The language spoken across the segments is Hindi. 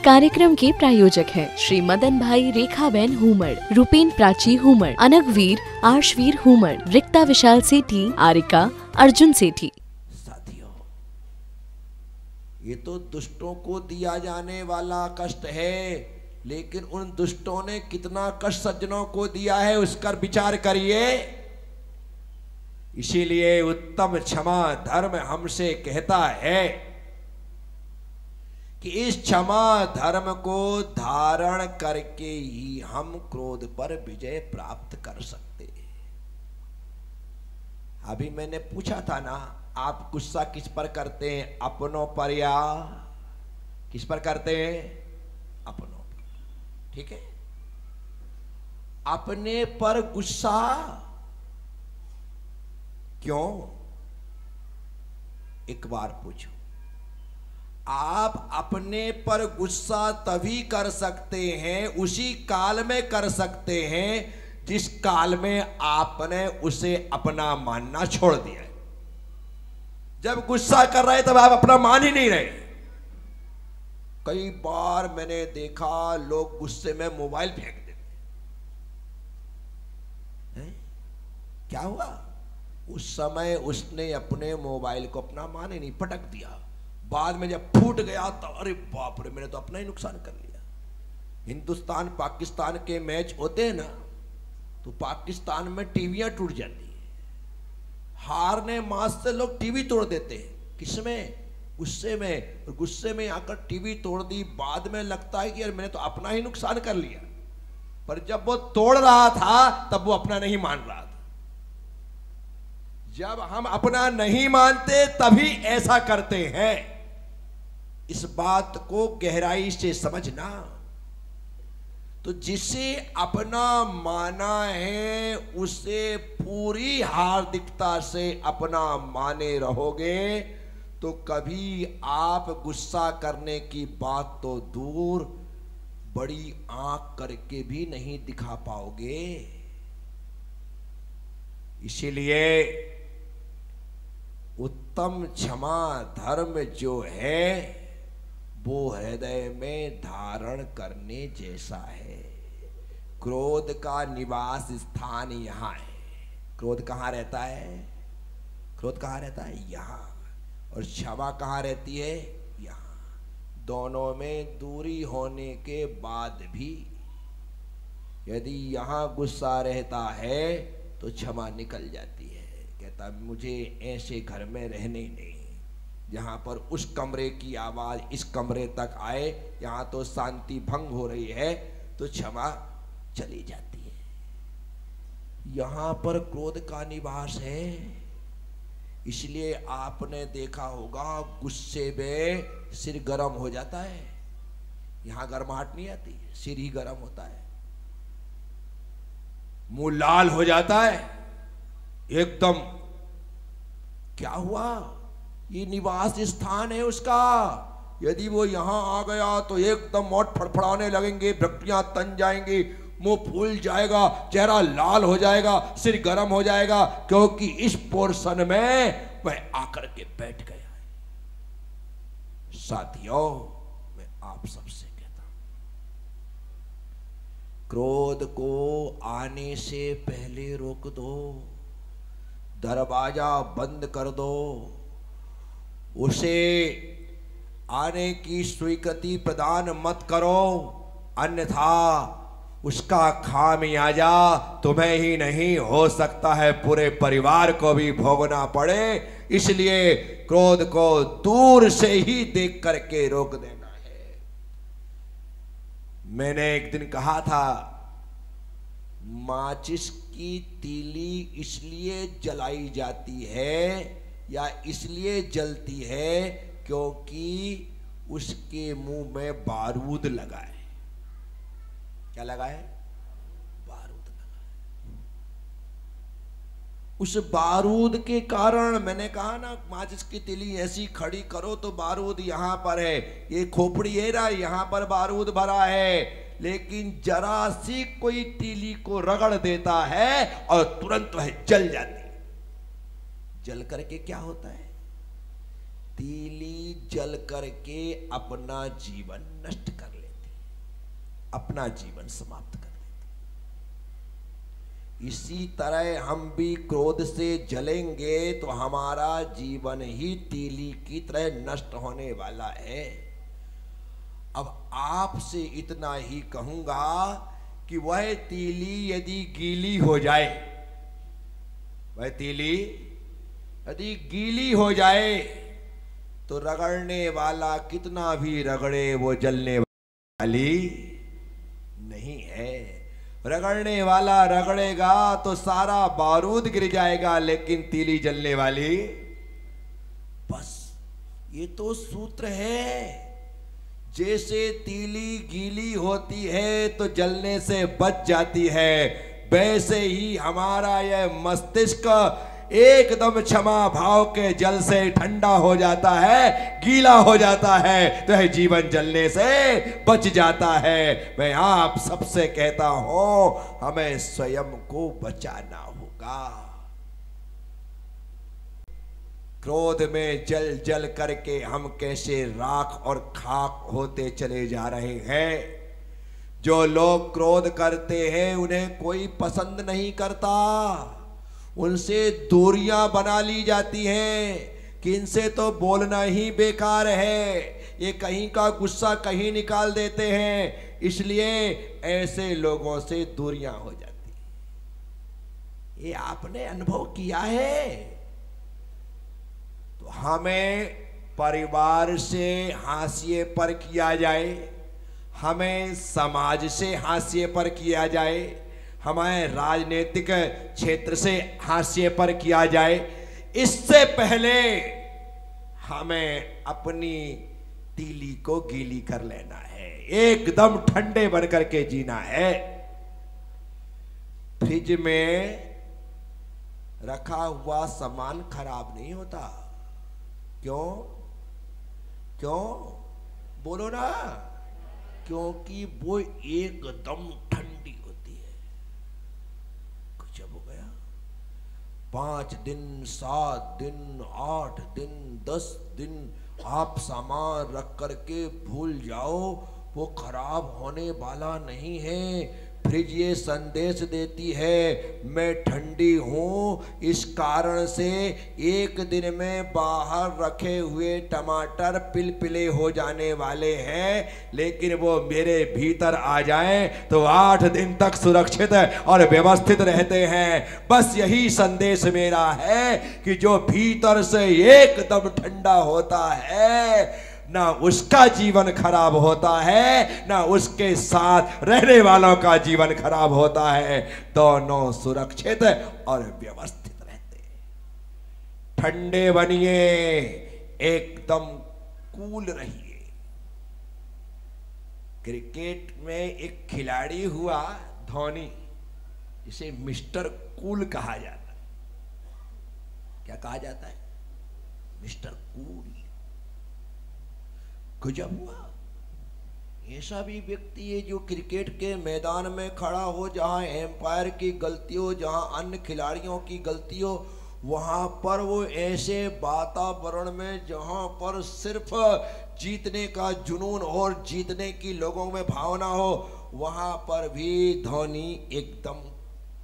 कार्यक्रम के प्रायोजक हैं श्री मदन भाई रेखाबेन हुमड़, रूपेन प्राची हुमड़, अनगवीर आर्शवीर हुमड़, रिक्ता विशाल सेठी, आरिका अर्जुन सेठी। साथियों, ये तो दुष्टों को दिया जाने वाला कष्ट है, लेकिन उन दुष्टों ने कितना कष्ट सज्जनों को दिया है उसका विचार करिए। इसीलिए उत्तम क्षमा धर्म हमसे कहता है कि इस क्षमा धर्म को धारण करके ही हम क्रोध पर विजय प्राप्त कर सकते हैं। अभी मैंने पूछा था ना, आप गुस्सा किस पर करते हैं, अपनों पर या किस पर करते हैं? अपनों पर। ठीक है, अपने पर गुस्सा क्यों? एक बार पूछो, आप अपने पर गुस्सा तभी कर सकते हैं, उसी काल में कर सकते हैं जिस काल में आपने उसे अपना मानना छोड़ दिया है। जब गुस्सा कर रहे तब आप अपना मान ही नहीं रहे। कई बार मैंने देखा लोग गुस्से में मोबाइल फेंक देते हैं। क्या हुआ? उस समय उसने अपने मोबाइल को अपना मान ही नहीं, पटक दिया। बाद में जब फूट गया तो अरे बाप रे, मैंने तो अपना ही नुकसान कर लिया। हिंदुस्तान पाकिस्तान के मैच होते हैं ना, तो पाकिस्तान में टीवियां टूट जाती है। हारने मास से लोग टीवी तोड़ देते हैं। किसमें? गुस्से में। और गुस्से में आकर टीवी तोड़ दी। बाद में लगता है कि यार मैंने तो अपना ही नुकसान कर लिया, पर जब वो तोड़ रहा था तब वो अपना नहीं मान रहा था। जब हम अपना नहीं मानते तभी ऐसा करते हैं। इस बात को गहराई से समझना। तो जिसे अपना माना है उसे पूरी हार्दिकता से अपना माने रहोगे तो कभी आप गुस्सा करने की बात तो दूर, बड़ी आंख करके भी नहीं दिखा पाओगे। इसीलिए उत्तम क्षमा धर्म जो है वो हृदय में धारण करने जैसा है। क्रोध का निवास स्थान यहाँ है। क्रोध कहाँ रहता है? क्रोध कहाँ रहता है? यहाँ। और क्षमा कहाँ रहती है? यहाँ। दोनों में दूरी होने के बाद भी यदि यहाँ गुस्सा रहता है तो क्षमा निकल जाती है। कहता मुझे ऐसे घर में रहने नहीं, जहाँ पर उस कमरे की आवाज़ इस कमरे तक आए, यहाँ तो शांति भंग हो रही है, तो क्षमा चली जाती है। यहाँ पर क्रोध का निवास है। इसलिए आपने देखा होगा गुस्से में सिर गर्म हो जाता है। यहाँ गर्माहट नहीं आती, सिर ही गर्म होता है। मुंह लाल हो जाता है एकदम। क्या हुआ? ये निवास स्थान है उसका। यदि वो यहां आ गया तो एकदम ओठ फड़फड़ाने लगेंगे, भ्रकटियां तन जाएंगी, मुंह फूल जाएगा, चेहरा लाल हो जाएगा, सिर गर्म हो जाएगा, क्योंकि इस पोर्शन में वह आकर के बैठ गया है। साथियों, मैं आप सबसे कहता हूं, क्रोध को आने से पहले रोक दो, दरवाजा बंद कर दो, उसे आने की स्वीकृति प्रदान मत करो, अन्यथा उसका खामियाजा तुम्हें ही नहीं, हो सकता है पूरे परिवार को भी भोगना पड़े। इसलिए क्रोध को दूर से ही देख करके रोक देना है। मैंने एक दिन कहा था, माचिस की तीली इसलिए जलाई जाती है या इसलिए जलती है क्योंकि उसके मुंह में बारूद लगा है। क्या लगा है? बारूद लगा है। उस बारूद के कारण, मैंने कहा ना, माचिस की तीली ऐसी खड़ी करो तो बारूद यहां पर है, ये खोपड़ी है ना, यहां पर बारूद भरा है, लेकिन जरा सी कोई तीली को रगड़ देता है और तुरंत वह जल जाती है। जल करके क्या होता है? तीली जल करके अपना जीवन नष्ट कर ले। अपना जीवन समाप्त कर देता। इसी तरह हम भी क्रोध से जलेंगे तो हमारा जीवन ही तीली की तरह नष्ट होने वाला है। अब आपसे इतना ही कहूंगा कि वह तीली यदि गीली हो जाए, वह तीली यदि गीली हो जाए तो रगड़ने वाला कितना भी रगड़े वो जलने वाली नहीं है। रगड़ने वाला रगड़ेगा तो सारा बारूद गिर जाएगा, लेकिन तीली जलने वाली, बस ये तो सूत्र है। जैसे तीली गीली होती है तो जलने से बच जाती है, वैसे ही हमारा यह मस्तिष्क एकदम क्षमा भाव के जल से ठंडा हो जाता है, गीला हो जाता है, तो यह जीवन जलने से बच जाता है। मैं आप सबसे कहता हूं हमें स्वयं को बचाना होगा। क्रोध में जल जल करके हम कैसे राख और खाक होते चले जा रहे हैं। जो लोग क्रोध करते हैं उन्हें कोई पसंद नहीं करता, उनसे दूरियां बना ली जाती हैं कि इनसे तो बोलना ही बेकार है, ये कहीं का गुस्सा कहीं निकाल देते हैं, इसलिए ऐसे लोगों से दूरियां हो जाती हैं। ये आपने अनुभव किया है। तो हमें परिवार से हाशिए पर किया जाए, हमें समाज से हाशिए पर किया जाए, हमारे राजनीतिक क्षेत्र से हाशिए पर किया जाए, इससे पहले हमें अपनी तीली को गीली कर लेना है, एकदम ठंडे बन करके जीना है। फ्रिज में रखा हुआ सामान खराब नहीं होता। क्यों? क्यों बोलो ना? क्योंकि वो एकदम ठंडी होती है। जब हो गया 5 दिन 7 दिन 8 दिन 10 दिन आप सामान रख करके भूल जाओ, वो खराब होने वाला नहीं है। फ्रिज ये संदेश देती है मैं ठंडी हूं, इस कारण से एक दिन में बाहर रखे हुए टमाटर पिलपिले हो जाने वाले हैं, लेकिन वो मेरे भीतर आ जाएं तो 8 दिन तक सुरक्षित और व्यवस्थित रहते हैं। बस यही संदेश मेरा है कि जो भीतर से एकदम ठंडा होता है, ना उसका जीवन खराब होता है, ना उसके साथ रहने वालों का जीवन खराब होता है। दोनों सुरक्षित और व्यवस्थित रहते हैं। ठंडे बनिए, एकदम कूल रहिए। क्रिकेट में एक खिलाड़ी हुआ धोनी, जिसे मिस्टर कूल कहा जाता है। क्या कहा जाता है? Mister cool. गजब हुआ। ऐसा भी व्यक्ति है जो क्रिकेट के मैदान में खड़ा हो, जहां एम्पायर की गलती हो, जहां अन्य खिलाड़ियों की गलती हो, वहां पर वो ऐसे वातावरण में जहां पर सिर्फ जीतने का जुनून और जीतने की लोगों में भावना हो, वहां पर भी धोनी एकदम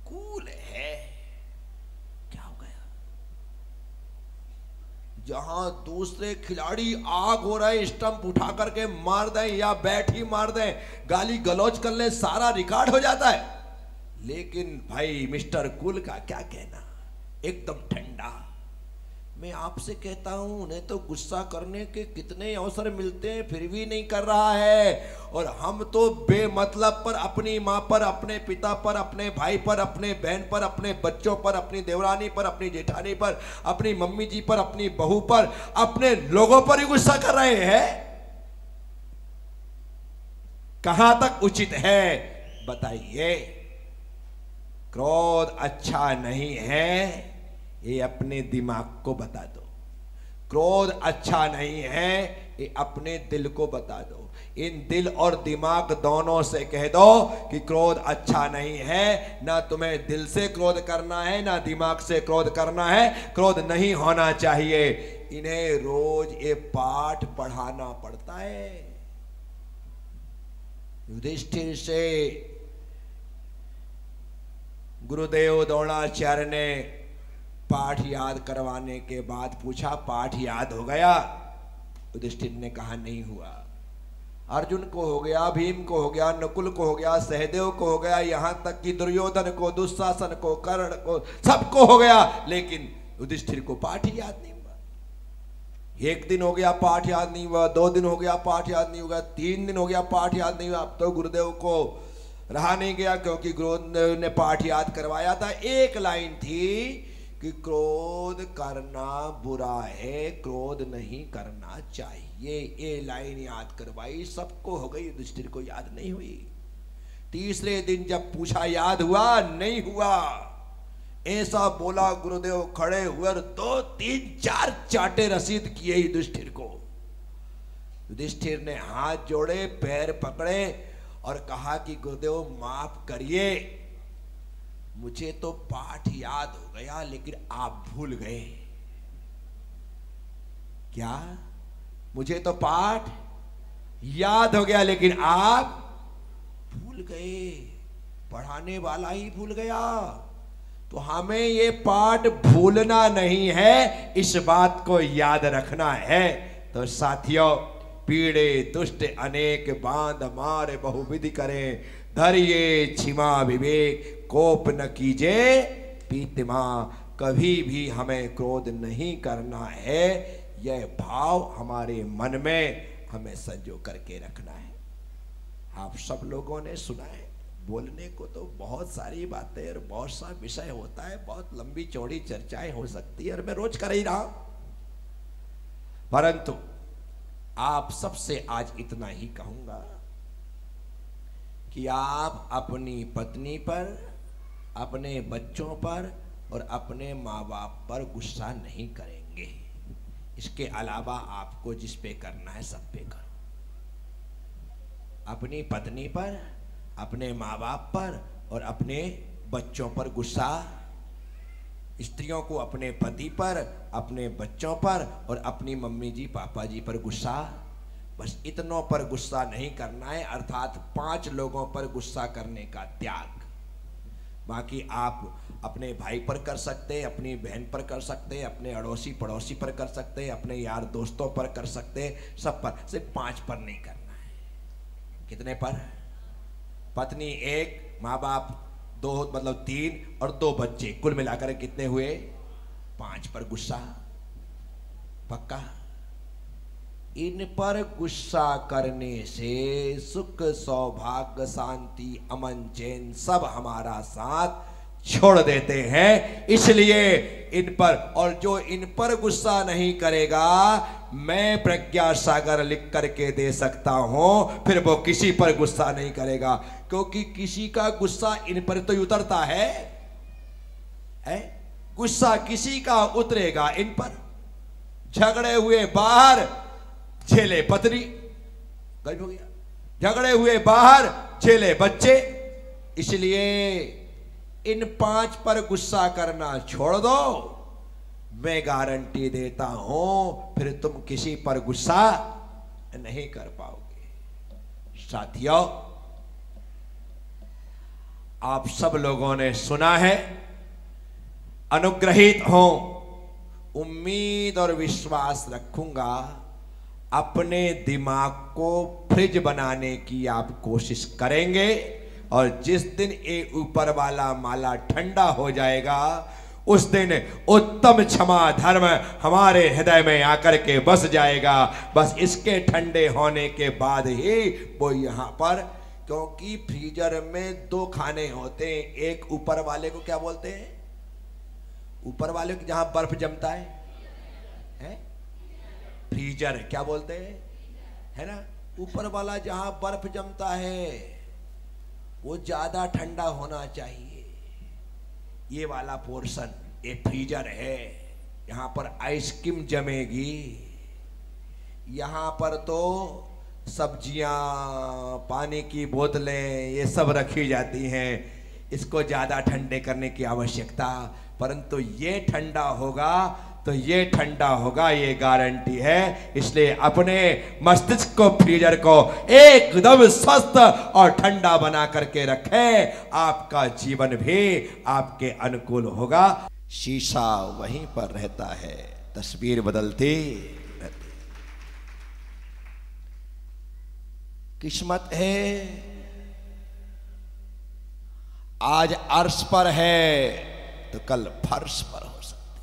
कूल है। जहां दूसरे खिलाड़ी आग हो रहे स्टंप उठा करके मार दें या बैट ही मार दें, गाली गलौज कर ले, सारा रिकॉर्ड हो जाता है। लेकिन भाई मिस्टर कूल का क्या कहना, एकदम ठंडा। मैं आपसे कहता हूं उन्हें तो गुस्सा करने के कितने अवसर मिलते हैं, फिर भी नहीं कर रहा है। और हम तो बेमतलब पर, अपनी माँ पर, अपने पिता पर, अपने भाई पर, अपने बहन पर, अपने बच्चों पर, अपनी देवरानी पर, अपनी जेठानी पर, अपनी मम्मी जी पर, अपनी बहू पर, अपने लोगों पर ही गुस्सा कर रहे हैं। कहां तक उचित है बताइए? क्रोध अच्छा नहीं है, ये अपने दिमाग को बता दो। क्रोध अच्छा नहीं है, ये अपने दिल को बता दो। इन दिल और दिमाग दोनों से कह दो कि क्रोध अच्छा नहीं है। ना तुम्हें दिल से क्रोध करना है, ना दिमाग से क्रोध करना है। क्रोध नहीं होना चाहिए। इन्हें रोज ये पाठ पढ़ाना पड़ता है। युधिष्ठिर से गुरुदेव द्रोणाचार्य ने पाठ याद करवाने के बाद पूछा, पाठ याद हो गया? युधिष्ठिर ने कहा नहीं हुआ। अर्जुन को हो गया, भीम को हो गया, नकुल को हो गया, सहदेव को हो गया, यहां तक कि दुर्योधन को, दुशासन को, कर्ण को, सबको हो गया, लेकिन युधिष्ठिर को पाठ याद नहीं हुआ। एक दिन हो गया पाठ याद नहीं हुआ, 2 दिन हो गया पाठ याद नहीं हुआ, 3 दिन हो गया पाठ याद नहीं हुआ। अब तो गुरुदेव को रहा नहीं गया, क्योंकि गुरुदेव ने पाठ याद करवाया था। एक लाइन थी कि क्रोध करना बुरा है, क्रोध नहीं करना चाहिए। ये लाइन याद करवाई, सबको हो गई, युधिष्ठिर को याद नहीं हुई। तीसरे दिन जब पूछा याद हुआ? नहीं हुआ। ऐसा बोला गुरुदेव, खड़े हुए और 2, 3, 4 चाटे रसीद किए युधिष्ठिर को। युधिष्ठिर ने हाथ जोड़े, पैर पकड़े और कहा कि गुरुदेव माफ करिए, मुझे तो पाठ याद हो गया लेकिन आप भूल गए। क्या? मुझे तो पाठ याद हो गया लेकिन आप भूल गए। पढ़ाने वाला ही भूल गया। तो हमें ये पाठ भूलना नहीं है, इस बात को याद रखना है। तो साथियों, पीड़े दुष्ट अनेक बांध मारे बहुविधि करें, धरिए क्षमा विवेक कोप न कीजे पीतिमा। कभी भी हमें क्रोध नहीं करना है, यह भाव हमारे मन में हमें संजो करके रखना है। आप सब लोगों ने सुना है, बोलने को तो बहुत सारी बातें और बहुत सा विषय होता है, बहुत लंबी चौड़ी चर्चाएं हो सकती है और मैं रोज कर ही रहा हूं, परंतु आप सबसे आज इतना ही कहूंगा कि आप अपनी पत्नी पर, अपने बच्चों पर और अपने माँ बाप पर गुस्सा नहीं करेंगे। इसके अलावा आपको जिस पे करना है सब पे करो। अपनी पत्नी पर, अपने माँ बाप पर और अपने बच्चों पर गुस्सा, स्त्रियों को अपने पति पर, अपने बच्चों पर और अपनी मम्मी जी पापा जी पर गुस्सा, बस इतनों पर गुस्सा नहीं करना है, अर्थात 5 लोगों पर गुस्सा करने का त्याग। बाकी आप अपने भाई पर कर सकते, अपनी बहन पर कर सकते, अपने अड़ोसी पड़ोसी पर कर सकते, अपने यार दोस्तों पर कर सकते, सब पर, सिर्फ 5 पर नहीं करना है। कितने पर? पत्नी 1, माँ बाप 2, मतलब 3 और 2 बच्चे, कुल मिलाकर कितने हुए? 5 पर गुस्सा पक्का। इन पर गुस्सा करने से सुख सौभाग्य शांति अमन चैन सब हमारा साथ छोड़ देते हैं। इसलिए इन पर, और जो इन पर गुस्सा नहीं करेगा, मैं प्रज्ञा सागर लिख करके दे सकता हूं, फिर वो किसी पर गुस्सा नहीं करेगा, क्योंकि किसी का गुस्सा इन पर तो उतरता है? गुस्सा किसी का उतरेगा इन पर। झगड़े हुए बाहर, झेले पत्नी, गलत हो गया। झगड़े हुए बाहर, झेले बच्चे। इसलिए इन 5 पर गुस्सा करना छोड़ दो, मैं गारंटी देता हूं फिर तुम किसी पर गुस्सा नहीं कर पाओगे। साथियों, आप सब लोगों ने सुना है, अनुग्रहित हो, उम्मीद और विश्वास रखूंगा अपने दिमाग को फ्रिज बनाने की आप कोशिश करेंगे, और जिस दिन ये ऊपर वाला माला ठंडा हो जाएगा, उस दिन उत्तम क्षमा धर्म हमारे हृदय में आकर के बस जाएगा। बस इसके ठंडे होने के बाद ही वो यहाँ पर, क्योंकि फ्रीजर में 2 खाने होते हैं, एक ऊपर वाले को क्या बोलते हैं? ऊपर वाले को जहां बर्फ जमता है फ्रीजर, क्या बोलते हैं? है ना? ऊपर वाला जहां बर्फ जमता है वो ज्यादा ठंडा होना चाहिए। ये वाला पोर्शन ये फ्रीजर है, यहाँ पर आइसक्रीम जमेगी, यहाँ पर तो सब्जियां, पानी की बोतलें, ये सब रखी जाती हैं। इसको ज़्यादा ठंडे करने की आवश्यकता, परंतु ये ठंडा होगा तो ये ठंडा होगा, ये गारंटी है। इसलिए अपने मस्तिष्क को, फ्रीजर को एकदम स्वस्थ और ठंडा बना करके रखें, आपका जीवन भी आपके अनुकूल होगा। शीशा वहीं पर रहता है, तस्वीर बदलती रहती। किस्मत है आज अर्श पर है तो कल फर्श पर हो सकती,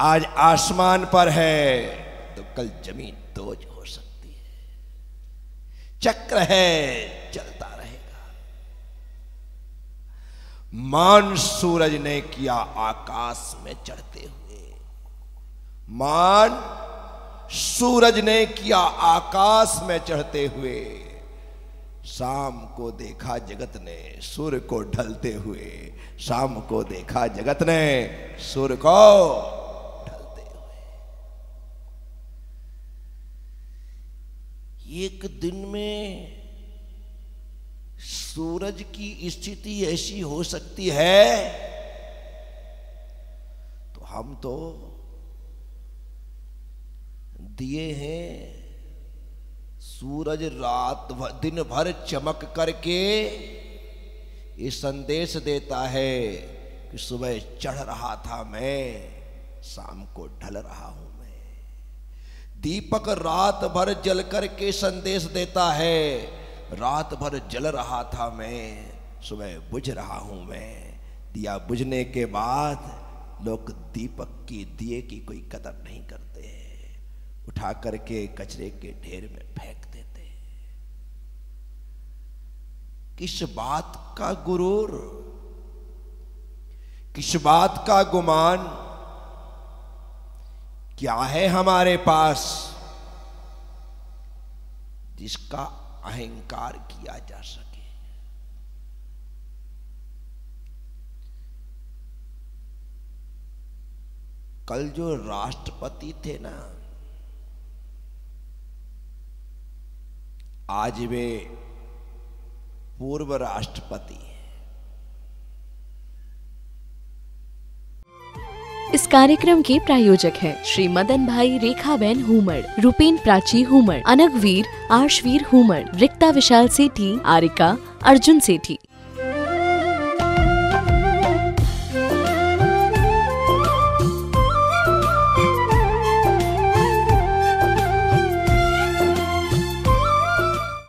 आज आसमान पर है तो कल जमीन दोज हो सकती है। चक्र है चलता रहेगा। मान सूरज ने किया आकाश में चढ़ते हुए, मान सूरज ने किया आकाश में चढ़ते हुए। शाम को देखा जगत ने सूर्य को ढलते हुए, शाम को देखा जगत ने सूर्य को ढलते हुए। एक दिन में सूरज की स्थिति ऐसी हो सकती है तो हम तो दिए हैं। सूरज रात दिन भर चमक करके ये संदेश देता है कि सुबह चढ़ रहा था मैं, शाम को ढल रहा हूं मैं। दीपक रात भर जल करके संदेश देता है, रात भर जल रहा था मैं, सुबह बुझ रहा हूं मैं। दिया बुझने के बाद लोग दीपक की, दिए की कोई कदर नहीं करते हैं, उठा करके कचरे के ढेर में फेंक देते हैं। किस बात का गुरूर, किस बात का गुमान, क्या है हमारे पास जिसका अहंकार किया जा सके। कल जो राष्ट्रपति थे ना, आज वे पूर्व राष्ट्रपति हैं। इस कार्यक्रम के प्रायोजक हैं श्री मदन भाई रेखाबेन हुमड़, रूपेन प्राची हुमड़, अनगवीर आर्शवीर हुमड़, रिक्ता विशाल सेठी, आरिका अर्जुन सेठी।